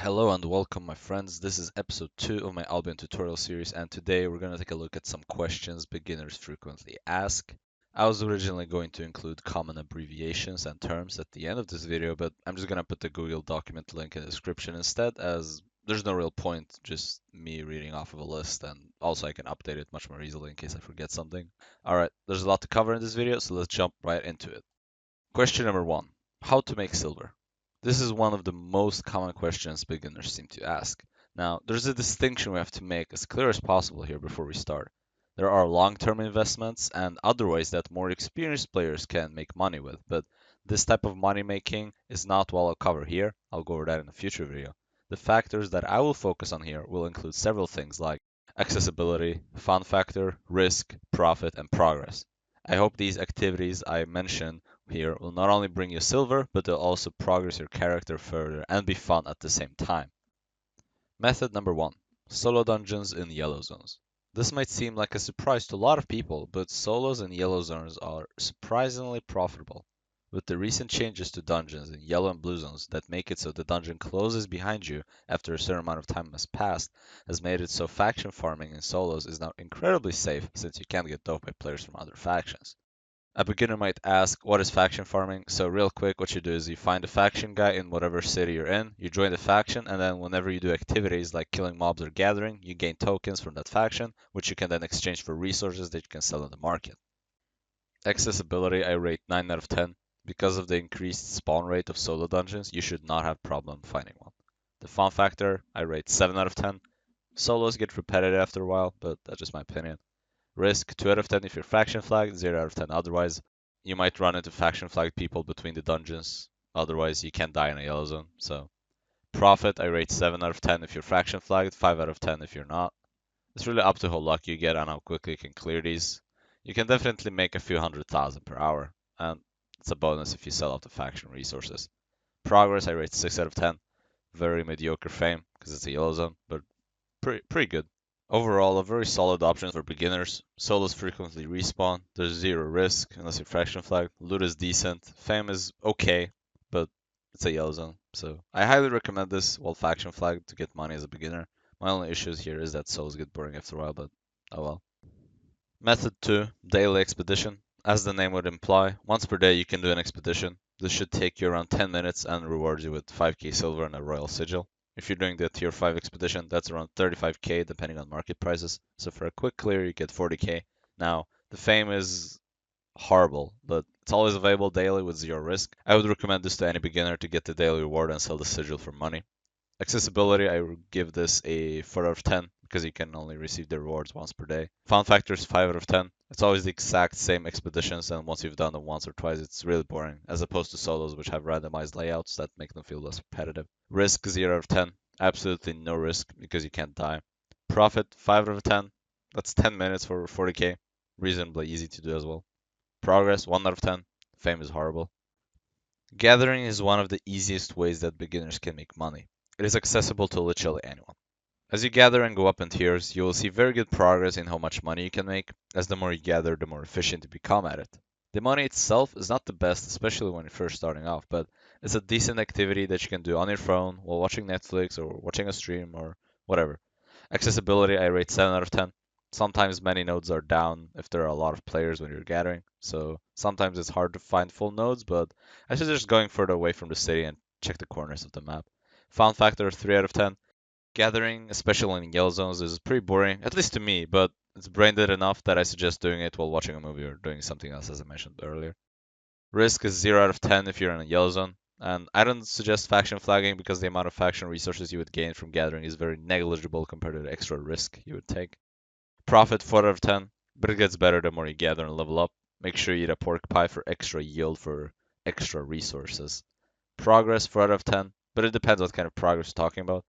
Hello and welcome my friends, this is episode 2 of my Albion tutorial series and today we're going to take a look at some questions beginners frequently ask. I was originally going to include common abbreviations and terms at the end of this video, but I'm just going to put the Google document link in the description instead, as there's no real point just me reading off of a list, and also I can update it much more easily in case I forget something. Alright, there's a lot to cover in this video, so let's jump right into it. Question number 1. How to make silver? This is one of the most common questions beginners seem to ask. Now, there's a distinction we have to make as clear as possible here before we start. There are long-term investments and other ways that more experienced players can make money with, but this type of money making is not what I'll cover here. I'll go over that in a future video. The factors that I will focus on here will include several things like accessibility, fun factor, risk, profit, and progress. I hope these activities I mentioned here will not only bring you silver, but they'll also progress your character further and be fun at the same time. Method number 1. Solo dungeons in yellow zones. This might seem like a surprise to a lot of people, but solos in yellow zones are surprisingly profitable. With the recent changes to dungeons in yellow and blue zones that make it so the dungeon closes behind you after a certain amount of time has passed, has made it so faction farming in solos is now incredibly safe since you can't get doped by players from other factions. A beginner might ask, what is faction farming? So real quick, what you do is you find a faction guy in whatever city you're in, you join the faction, and then whenever you do activities like killing mobs or gathering, you gain tokens from that faction, which you can then exchange for resources that you can sell in the market. Accessibility, I rate 9 out of 10. Because of the increased spawn rate of solo dungeons, you should not have problem finding one. The fun factor, I rate 7 out of 10. Solos get repetitive after a while, but that's just my opinion. Risk 2 out of 10 if you're faction flagged, 0 out of 10 otherwise. You might run into faction flagged people between the dungeons, otherwise you can die in a yellow zone. So profit, I rate 7 out of 10 if you're faction flagged, 5 out of 10 if you're not. It's really up to how lucky you get and how quickly you can clear these. You can definitely make a few 100,000 per hour, and it's a bonus if you sell off the faction resources. Progress, I rate 6 out of 10. Very mediocre fame, because it's a yellow zone, but pretty good. Overall, a very solid option for beginners. Solos frequently respawn, there's zero risk unless you're faction flagged. Loot is decent, fame is okay, but it's a yellow zone. So I highly recommend this while faction flagged to get money as a beginner. My only issues here is that solos get boring after a while, but oh well. Method 2, Daily Expedition. As the name would imply, once per day you can do an expedition. This should take you around 10 minutes and reward you with 5k silver and a royal sigil. If you're doing the tier 5 expedition, that's around 35k depending on market prices. So for a quick clear, you get 40k. Now, the fame is horrible, but it's always available daily with zero risk. I would recommend this to any beginner to get the daily reward and sell the sigil for money. Accessibility, I would give this a 4 out of 10 because you can only receive the rewards once per day. Fun factor is 5 out of 10. It's always the exact same expeditions, and once you've done them once or twice, it's really boring, as opposed to solos, which have randomized layouts that make them feel less repetitive. Risk, 0 out of 10. Absolutely no risk because you can't die. Profit, 5 out of 10. That's 10 minutes for 40k. Reasonably easy to do as well. Progress, 1 out of 10. Fame is horrible. Gathering is one of the easiest ways that beginners can make money. It is accessible to literally anyone. As you gather and go up in tiers, you will see very good progress in how much money you can make, as the more you gather, the more efficient you become at it. The money itself is not the best, especially when you're first starting off, but it's a decent activity that you can do on your phone while watching Netflix or watching a stream or whatever. Accessibility, I rate 7 out of 10. Sometimes many nodes are down if there are a lot of players when you're gathering, so sometimes it's hard to find full nodes, but I suggest going further away from the city and check the corners of the map. Fun factor, 3 out of 10. Gathering, especially in yellow zones, is pretty boring, at least to me, but it's brain dead enough that I suggest doing it while watching a movie or doing something else, as I mentioned earlier. Risk is 0 out of 10 if you're in a yellow zone, and I don't suggest faction flagging because the amount of faction resources you would gain from gathering is very negligible compared to the extra risk you would take. Profit, 4 out of 10, but it gets better the more you gather and level up. Make sure you eat a pork pie for extra yield for extra resources. Progress, 4 out of 10, but it depends what kind of progress you're talking about.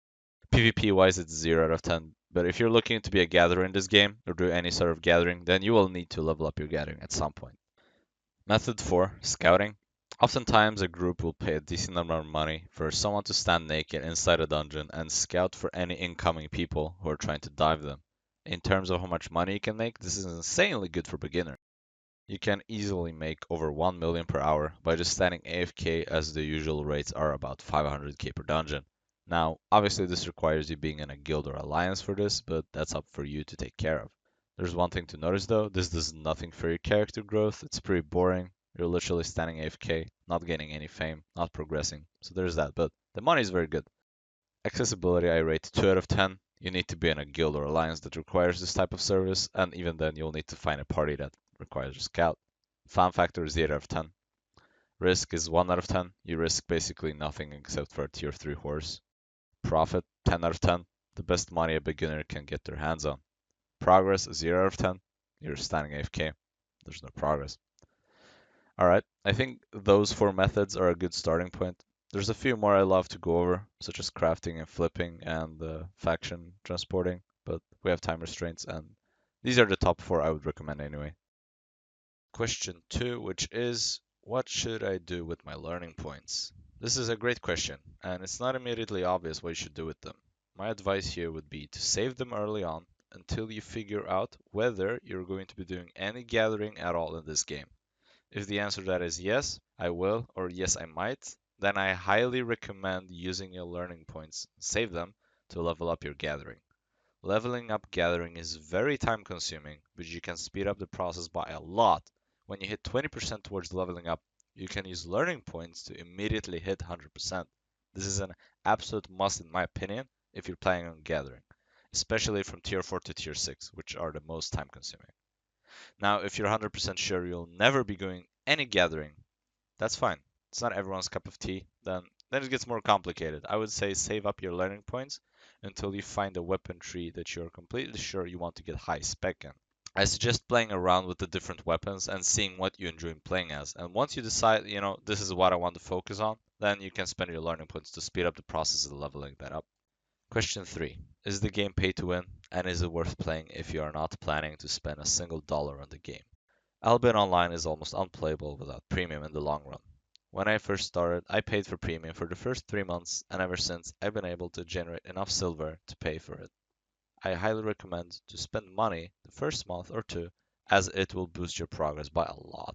PvP wise, it's 0 out of 10. But if you're looking to be a gatherer in this game, or do any sort of gathering, then you will need to level up your gathering at some point. Method 4, Scouting. Oftentimes, a group will pay a decent amount of money for someone to stand naked inside a dungeon and scout for any incoming people who are trying to dive them. In terms of how much money you can make, this is insanely good for beginners. You can easily make over 1 million per hour by just standing AFK, as the usual rates are about 500k per dungeon. Now, obviously this requires you being in a guild or alliance for this, but that's up for you to take care of. There's one thing to notice though, this does nothing for your character growth. It's pretty boring. You're literally standing AFK, not gaining any fame, not progressing. So there's that, but the money is very good. Accessibility I rate 2 out of 10. You need to be in a guild or alliance that requires this type of service, and even then you'll need to find a party that requires a scout. Fan factor is 8 out of 10. Risk is 1 out of 10. You risk basically nothing except for a tier 3 horse. Profit 10 out of 10. The best money a beginner can get their hands on. Progress 0 out of 10. You're standing AFK. There's no progress. Alright, I think those 4 methods are a good starting point. There's a few more I love to go over, such as crafting and flipping and faction transporting, but we have time restraints, and these are the top 4 I would recommend anyway. Question 2, which is, what should I do with my learning points? This is a great question, and it's not immediately obvious what you should do with them. My advice here would be to save them early on until you figure out whether you're going to be doing any gathering at all in this game. If the answer to that is yes, I will, or yes, I might, then I highly recommend using your learning points, save them, to level up your gathering. Leveling up gathering is very time consuming, but you can speed up the process by a lot. When you hit 20% towards leveling up, you can use learning points to immediately hit 100%. This is an absolute must in my opinion if you're planning on gathering, especially from tier 4 to tier 6, which are the most time consuming. Now, if you're 100% sure you'll never be going any gathering, that's fine. It's not everyone's cup of tea. Then it gets more complicated. I would say save up your learning points until you find a weapon tree that you're completely sure you want to get high spec in. I suggest playing around with the different weapons and seeing what you enjoy playing as. And once you decide, this is what I want to focus on, then you can spend your learning points to speed up the process of leveling that up. Question 3. Is the game pay to win? And is it worth playing if you are not planning to spend a single dollar on the game? Albion Online is almost unplayable without premium in the long run. When I first started, I paid for premium for the first 3 months, and ever since, I've been able to generate enough silver to pay for it. I highly recommend to spend money the first month or two, as it will boost your progress by a lot.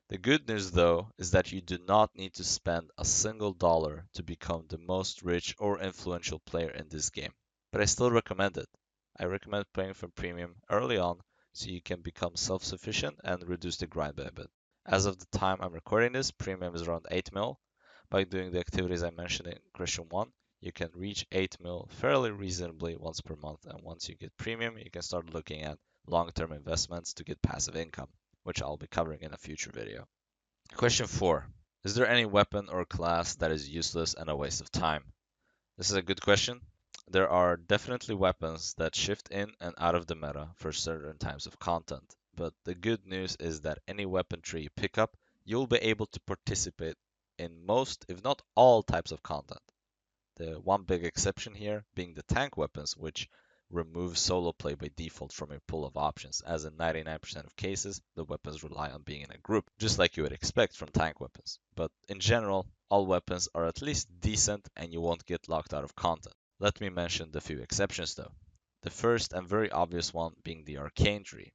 The good news though is that you do not need to spend a single dollar to become the most rich or influential player in this game, but I still recommend it. I recommend playing for premium early on so you can become self-sufficient and reduce the grind by a bit. As of the time I'm recording this, premium is around 8 mil. By doing the activities I mentioned in question 1, you can reach 8 mil fairly reasonably once per month, and once you get premium, you can start looking at long-term investments to get passive income, which I'll be covering in a future video. Question 4. Is there any weapon or class that is useless and a waste of time? This is a good question. There are definitely weapons that shift in and out of the meta for certain types of content, but the good news is that any weapon tree you pick up, you'll be able to participate in most, if not all, types of content. The one big exception here being the tank weapons, which remove solo play by default from your pool of options, as in 99% of cases, the weapons rely on being in a group, just like you would expect from tank weapons. But in general, all weapons are at least decent and you won't get locked out of content. Let me mention the few exceptions though. The first and very obvious one being the arcane tree.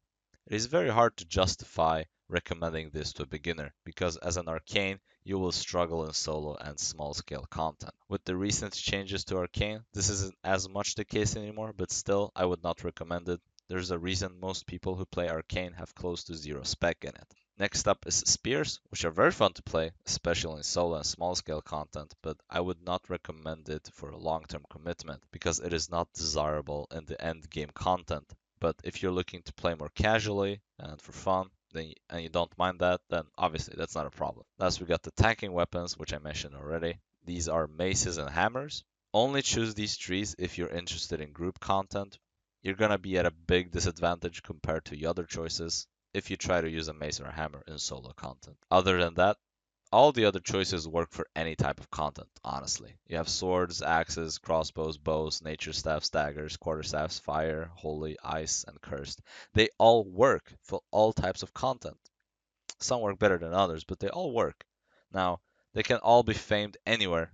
It is very hard to justify recommending this to a beginner, because as an arcane, you will struggle in solo and small scale content. With the recent changes to arcane, this isn't as much the case anymore, but still, I would not recommend it. There's a reason most people who play arcane have close to zero spec in it. Next up is spears, which are very fun to play, especially in solo and small scale content, but I would not recommend it for a long term commitment because it is not desirable in the end game content. But if you're looking to play more casually and for fun, and you don't mind that, then obviously that's not a problem. Last, we got the tanking weapons, which I mentioned already. These are maces and hammers. Only choose these trees if you're interested in group content. You're gonna be at a big disadvantage compared to the other choices if you try to use a mace or a hammer in solo content. Other than that, all the other choices work for any type of content, honestly. You have swords, axes, crossbows, bows, nature staffs, daggers, quarterstaffs, fire, holy, ice, and cursed. They all work for all types of content. Some work better than others, but they all work. Now, they can all be famed anywhere,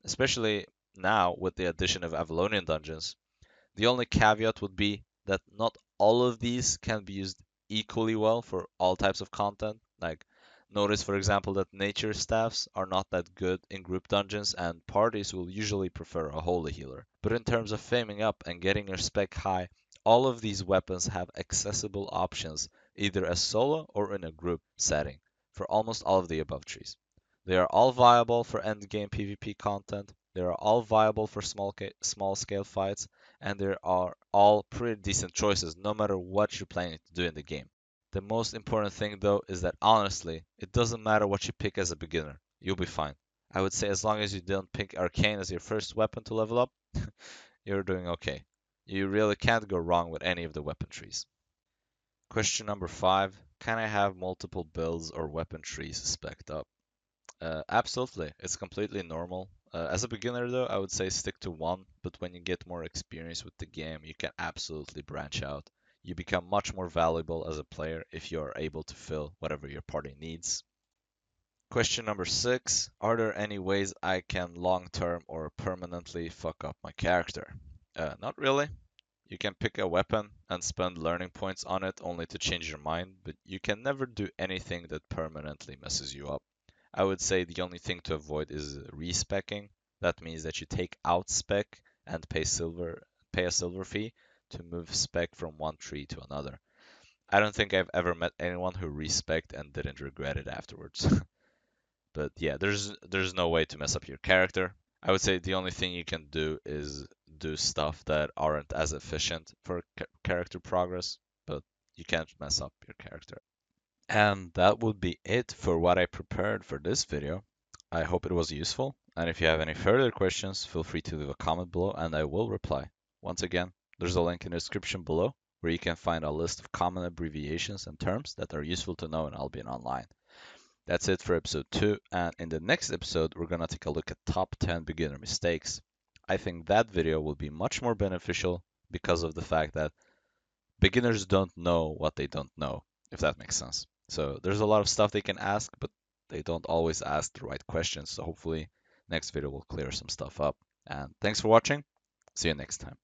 especially now with the addition of Avalonian dungeons. The only caveat would be that not all of these can be used equally well for all types of content. Like, Notice, for example, that nature staffs are not that good in group dungeons, and parties will usually prefer a holy healer. But in terms of faming up and getting your spec high, all of these weapons have accessible options either as solo or in a group setting for almost all of the above trees. They are all viable for endgame PvP content, they are all viable for small scale fights, and they are all pretty decent choices no matter what you're planning to do in the game. The most important thing though is that honestly, it doesn't matter what you pick as a beginner. You'll be fine. I would say as long as you don't pick Arcane as your first weapon to level up, you're doing okay. You really can't go wrong with any of the weapon trees. Question number 5. Can I have multiple builds or weapon trees spec'd up? Absolutely. It's completely normal. As a beginner though, I would say stick to one, but when you get more experience with the game, you can absolutely branch out. You become much more valuable as a player if you are able to fill whatever your party needs. Question number 6. Are there any ways I can long term or permanently fuck up my character? Not really. You can pick a weapon and spend learning points on it only to change your mind, but you can never do anything that permanently messes you up. I would say the only thing to avoid is respecking. That means that you take out spec and pay a silver fee to move spec from one tree to another. I don't think I've ever met anyone who respect and didn't regret it afterwards. But yeah, there's no way to mess up your character. I would say the only thing you can do is do stuff that aren't as efficient for character progress, but you can't mess up your character. And that would be it for what I prepared for this video. I hope it was useful, and if you have any further questions, feel free to leave a comment below and I will reply. Once again, there's a link in the description below where you can find a list of common abbreviations and terms that are useful to know in Albion Online. That's it for episode 2, and in the next episode, we're gonna take a look at top 10 beginner mistakes. I think that video will be much more beneficial because of the fact that beginners don't know what they don't know, if that makes sense. So there's a lot of stuff they can ask, but they don't always ask the right questions. So hopefully next video will clear some stuff up. And thanks for watching. See you next time.